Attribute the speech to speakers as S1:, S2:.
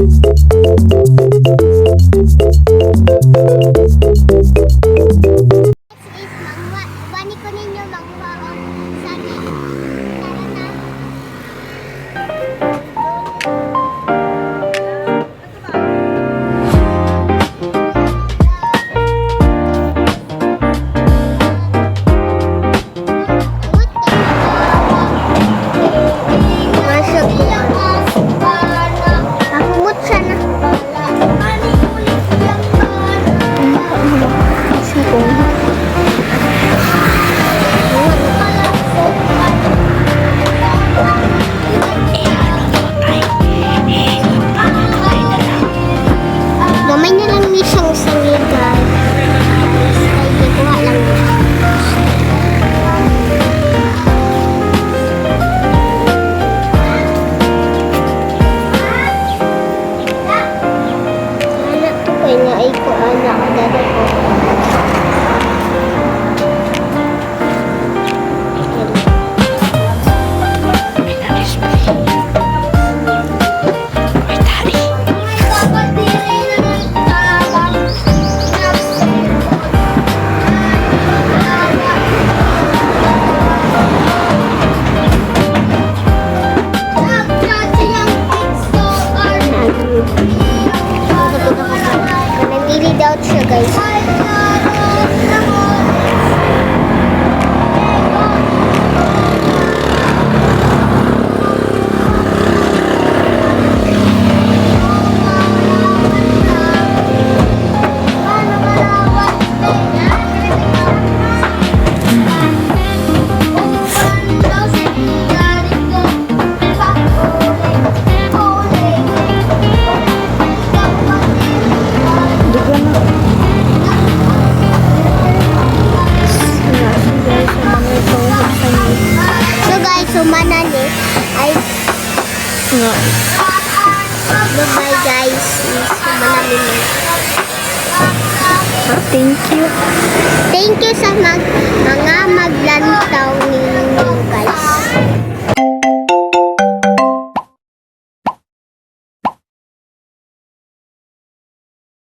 S1: Bani ko ninyo magwaon sa tara na. Nakumot siya na. Gamay na lang ni siyang sangigan. Ay, kuha lang niya. Anak ko kaya nga ay ko anak ko dada ko. Nag-delete out siya, guys. So guys, manali ay bye guys. Manali na.
S2: Thank you.
S1: Thank you sa mga maglantaw ninyo.